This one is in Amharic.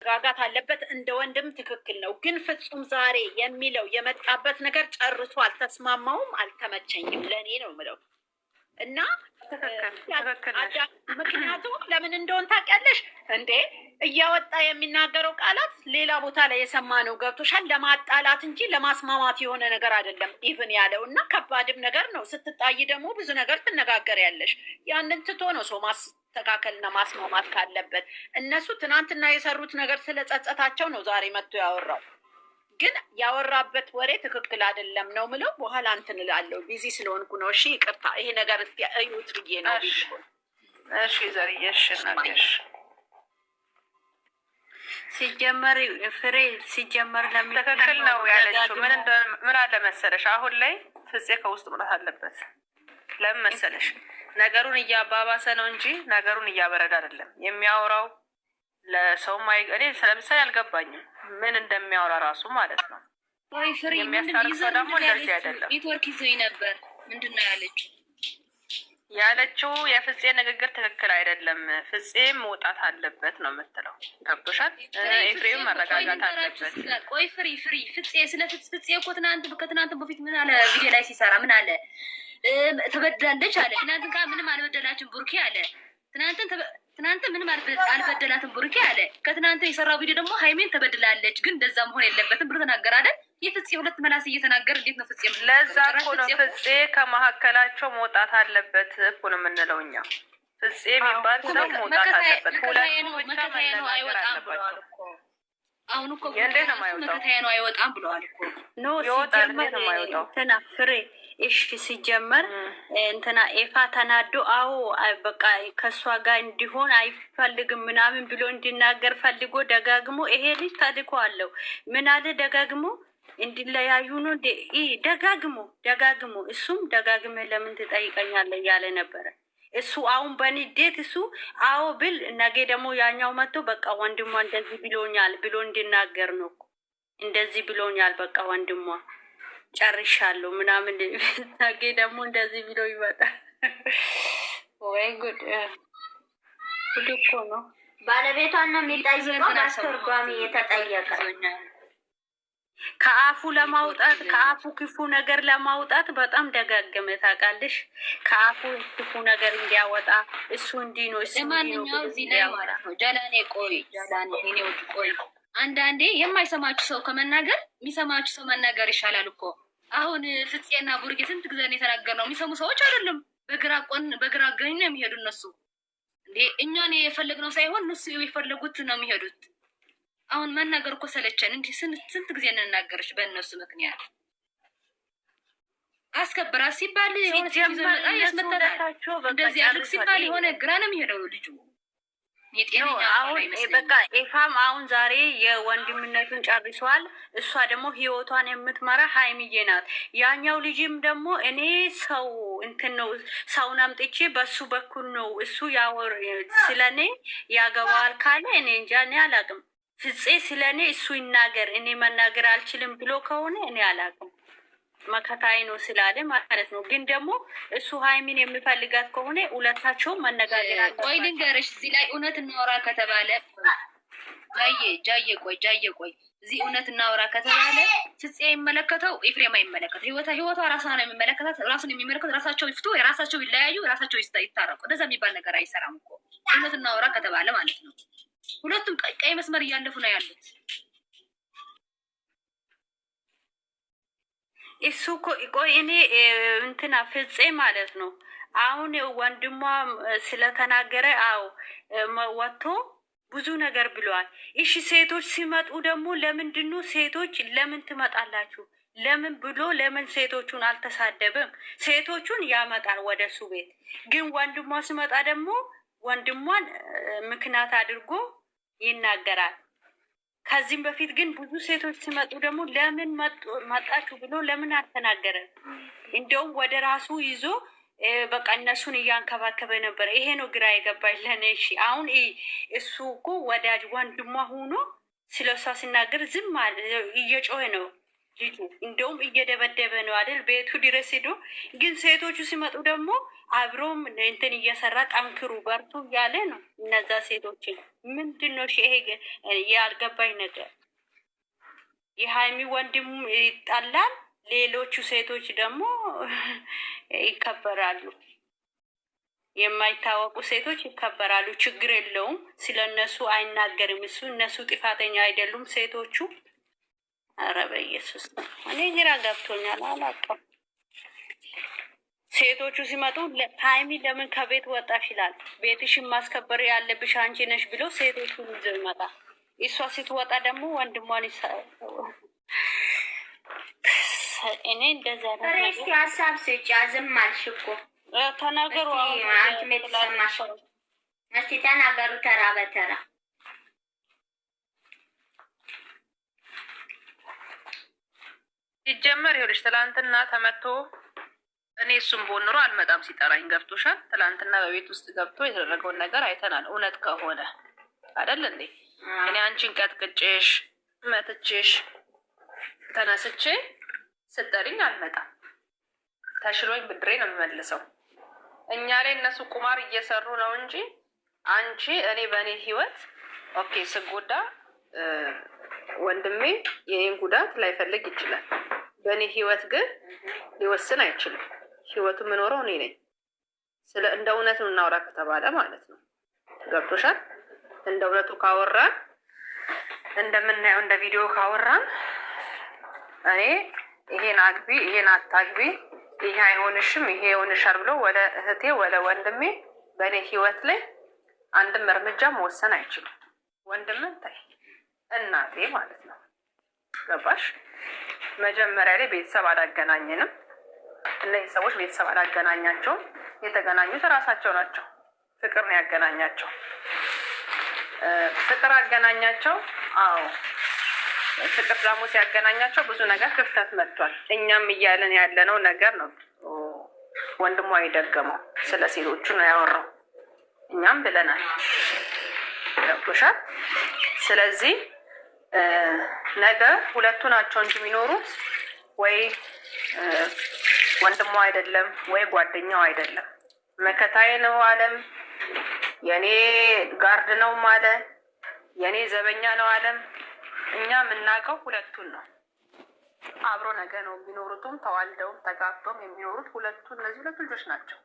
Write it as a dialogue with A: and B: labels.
A: ጋጋት አለበት እንደ ወንድም ትክክል ነው። ግን ፍጹም ዛሬ የሚለው የመጣበት ነገር ጨርሶ አልተስማማውም፣ አልተመቸኝም። ለእኔ ነው የምለው እና ምክንያቱም ለምን እንደሆን ታውቂያለሽ እንዴ? እያወጣ የሚናገረው ቃላት ሌላ ቦታ ላይ የሰማነው ገብቶሻል። ለማጣላት እንጂ ለማስማማት የሆነ ነገር አይደለም ኢቭን ያለው እና ከባድም ነገር ነው። ስትጣይ ደግሞ ብዙ ነገር ትነጋገሪያለሽ። ያንን ትቶ ነው ሰው ማስተካከልና ማስማማት ካለበት። እነሱ ትናንትና የሰሩት ነገር ስለጸጸታቸው ነው ዛሬ መጥቶ ያወራው። ግን ያወራበት ወሬ ትክክል አይደለም ነው ምለው። በኋላ እንትን እላለሁ ቢዚ ስለሆንኩ ነው። እሺ ይቅርታ። ይሄ ነገር እስኪ እዩት ብዬ ነው።
B: እሺ ዘርየሽ ናገሽ
C: ሲጀመር ፍሬ ሲጀመር ለምን
B: ትክክል ነው ያለችው? ምን አለ መሰለሽ፣ አሁን ላይ ፍፄ ከውስጥ መውጣት አለበት። ለምን መሰለሽ? ነገሩን እያባባሰ ነው እንጂ ነገሩን እያበረዳ አይደለም የሚያወራው። ለሰውም እኔ ለምሳሌ አልገባኝም ምን እንደሚያወራ ራሱ ማለት ነው።
D: ወይ ፍሬ
B: የሚያስታርቀው ደግሞ እንደዚህ አይደለም።
D: ኔትወርክ ይዞኝ ነበር። ምንድን ነው
B: ያለችው? የፍፄ ንግግር ትክክል አይደለም። ፍፄ መውጣት አለበት ነው የምትለው። ገብቶሻል? ኤፍሬም መረጋጋት አለበት።
D: ቆይ ፍሬ ፍፄ ስለ ፍፄ እኮ ከትናንት በፊት ምን አለ? ቪዲዮ ላይ ሲሰራ ምን አለ? ተበድላለች አለ። ትናንት ጋር ምንም አልበደላችም ቡርኬ አለ። ትናንት ምንም አልበደላትም ቡርኬ አለ። ከትናንት የሰራው ቪዲዮ ደግሞ ሃይሜን ተበድላለች፣ ግን እንደዛ መሆን የለበትም ብሎ ተናገር አለ። የፍፄ ሁለት መላስ እየተናገር እንዴት ነው ፍፄ?
B: ለዛ እኮ ነው ፍፄ ከመካከላቸው መውጣት አለበት እኮ ነው የምንለው እኛ። ፍፄ የሚባል ሰው መውጣት አለበት።
D: መከታዬ ነው አይወጣም ብለዋል እኮ። አሁን እኮ መከታዬ ነው አይወጣም ብለዋል እኮ።
C: ኖ ሲጀመር እንትና ፍሬ እሺ ሲጀመር እንትና ኤፋ ተናዶ አዎ በቃ ከሷ ጋር እንዲሆን አይፈልግም ምናምን ብሎ እንዲናገር ፈልጎ ደጋግሞ ይሄ ልጅ ተልኮ አለው ምን አለ ደጋግሞ እንዲለያዩ ነው ደጋግሞ እሱም ደጋግመ ለምን ትጠይቀኛለህ እያለ ነበረ። እሱ አሁን በንዴት እሱ አዎ ብል ነገ ደግሞ ያኛው መጥቶ በቃ ወንድሟ እንደዚህ ብሎኛል ብሎ እንዲናገር ነው። እንደዚህ ብሎኛል በቃ ወንድሟ ጨርሻለሁ ምናምን ነገ ደግሞ እንደዚህ ብሎ ይመጣል። ወይ ጉድ እኮ ነው።
E: ባለቤቷን ነው የሚጠይቀው። በአስተርጓሚ የተጠየቀ
C: ከአፉ ለማውጣት ከአፉ ክፉ ነገር ለማውጣት በጣም ደጋገመ ታውቃለሽ። ከአፉ ክፉ ነገር እንዲያወጣ እሱ እንዲህ ነው እሱ
D: ለማንኛውም እዚህ ላይ ማለት ነው ጃላኔ ቆይ አንዳንዴ የማይሰማችሁ ሰው ከመናገር የሚሰማችሁ ሰው መናገር ይሻላል እኮ። አሁን ፍፄና ቡርጌ ስንት ጊዜ ነው የተናገርነው? የሚሰሙ ሰዎች አይደለም። በግራ ገኝ ነው የሚሄዱ እነሱ። እንዴ እኛን የፈለግነው ሳይሆን እነሱ የፈለጉት ነው የሚሄዱት። አሁን መናገር እኮ ሰለቸን። እንዴ ስንት ጊዜ እንናገርሽ በእነሱ ምክንያት። አስከብራ ሲባል የሆነ ሲዘመጣ ያስመጣጣቸው እንደዚህ አድርግ ሲባል የሆነ ግራ ነው የሚሄደው ልጁ።
C: አሁን በቃ ኤፋም አሁን ዛሬ የወንድምነቱን ጨርሷል። እሷ ደግሞ ህይወቷን የምትመራ ሀይሚዬ ናት። ያኛው ልጅም ደግሞ እኔ ሰው እንትን ነው ሰውን አምጥቼ በሱ በኩል ነው እሱ ያወር ስለኔ ያገባዋል ካለ እኔ እንጃ እኔ አላቅም። ፍፄ ስለኔ እሱ ይናገር እኔ መናገር አልችልም ብሎ ከሆነ እኔ አላቅም። መከታይ ነው ስላለ ማለት ነው። ግን ደግሞ እሱ ሀይሚን የሚፈልጋት ከሆነ ሁለታቸው መነጋገር አለ።
D: ቆይ ልንገርሽ፣ እዚህ ላይ እውነት እናወራ ከተባለ ጃዬ ቆይ እዚህ እውነት እናወራ ከተባለ ፍፄ የሚመለከተው ኤፍሬም አይመለከተው። ህይወቷ ራሷ ነው የሚመለከታት። ራሱን የሚመለከት ራሳቸው ይፍቱ፣ የራሳቸው ይለያዩ፣ ራሳቸው ይታረቁ። እንደዛ የሚባል ነገር አይሰራም እኮ እውነት እናወራ ከተባለ ማለት ነው። ሁለቱም ቀይ መስመር እያለፉ ነው ያሉት።
C: እሱ ቆይ እኔ እንትና ፍፄ ማለት ነው አሁን ወንድሟ ስለተናገረ አዎ ወጥቶ ብዙ ነገር ብለዋል። እሺ ሴቶች ሲመጡ ደግሞ ለምንድነው ሴቶች ለምን ትመጣላችሁ ለምን ብሎ ለምን ሴቶቹን አልተሳደበም? ሴቶቹን ያመጣል ወደ እሱ ቤት። ግን ወንድሟ ሲመጣ ደግሞ ወንድሟን ምክንያት አድርጎ ይናገራል። ከዚህም በፊት ግን ብዙ ሴቶች ሲመጡ ደግሞ ለምን መጣችሁ ብሎ ለምን አልተናገረም? እንደውም ወደ ራሱ ይዞ በቃ እነሱን እያንከባከበ ነበር። ይሄ ነው ግራ የገባኝ ለኔ። እሺ አሁን እሱ እኮ ወዳጅ ወንድሟ ሆኖ ስለሷ ሲናገር ዝም አለ፣ እየጮኸ ነው። ልጁ እንደውም እየደበደበ ነው አይደል ቤቱ ድረስ ሄዶ። ግን ሴቶቹ ሲመጡ ደግሞ አብሮም እንትን እየሰራ ጠንክሩ በርቱ እያለ ነው። እነዛ ሴቶችን ምንድን ነው ይሄ ያልገባኝ ነገር? የሀይሚ ወንድሙ ይጣላል፣ ሌሎቹ ሴቶች ደግሞ ይከበራሉ። የማይታወቁ ሴቶች ይከበራሉ። ችግር የለውም። ስለ እነሱ አይናገርም እሱ። እነሱ ጥፋተኛ አይደሉም ሴቶቹ። ኧረ በኢየሱስ እኔ ግራ ገብቶኛል። አላውቅም። ሴቶቹ ሲመጡ ሀይሚ ለምን ከቤት ወጣሽ ይላል። ቤትሽን ማስከበር ያለብሽ አንቺ ነሽ ብሎ ሴቶቹን ይዘው ይመጣል። እሷ ስትወጣ ደግሞ ወንድሟን እኔ እንደዛ ነው።
E: እስኪ ሀሳብ ስጪ። ዝም አልሽ እኮ
C: ተናገሩ።
E: አንቺ የተሰማሽ እስቲ ተናገሩ ተራ በተራ።
B: ሲጀመር ይኸውልሽ ትላንትና ተመቶ እኔ እሱም በሆን ኖሮ አልመጣም ሲጠራኝ። ገብቶሻል? ትላንትና በቤት ውስጥ ገብቶ የተደረገውን ነገር አይተናል። እውነት ከሆነ አይደል እንዴ? እኔ አንቺን ቀጥቅጬሽ መትቼሽ ተነስቼ ስጠሪኝ አልመጣም። ተሽሎኝ ብድሬ ነው የምመልሰው። እኛ ላይ እነሱ ቁማር እየሰሩ ነው እንጂ አንቺ እኔ በእኔ ህይወት ኦኬ ስጎዳ ወንድሜ የኔን ጉዳት ላይፈልግ ይችላል። በእኔ ህይወት ግን ሊወስን አይችልም። ህይወቱ የምኖረው እኔ ነኝ። ስለ እንደ እውነት እናውራ ከተባለ ማለት ነው። ገብቶሻል? እንደ እውነቱ ካወራን እንደምናየው እንደ ቪዲዮ ካወራን እኔ ይሄን አግቢ ይሄን አታግቢ ይሄ አይሆንሽም ይሄ ይሆንሻል ብሎ ወደ እህቴ ወደ ወንድሜ በእኔ ህይወት ላይ አንድም እርምጃ መወሰን አይችሉም። ወንድምን ታይ እናቴ ማለት ነው። ገባሽ? መጀመሪያ ላይ ቤተሰብ አላገናኘንም። እነዚህ ሰዎች ቤተሰብ አላገናኛቸውም። የተገናኙት እራሳቸው ናቸው። ፍቅር ነው ያገናኛቸው። ፍቅር አገናኛቸው። አዎ ፍቅር ደግሞ ሲያገናኛቸው ብዙ ነገር ክፍተት መጥቷል። እኛም እያለን ያለነው ነገር ነው። ወንድሟ የደገመው ስለ ሴቶቹ ነው ያወራው። እኛም ብለናል። ገብቶሻል? ስለዚህ ነገ ሁለቱ ናቸው እንጂ የሚኖሩት ወይ ወንድሟ አይደለም ወይ ጓደኛው አይደለም። መከታዬ ነው አለም፣ የኔ ጋርድ ነው ማለ፣ የኔ ዘበኛ ነው አለም። እኛ የምናውቀው ሁለቱን ነው። አብሮ ነገ ነው የሚኖሩትም ተዋልደውም ተጋብተውም የሚኖሩት እነዚህ ሁለቱ ልጆች ናቸው።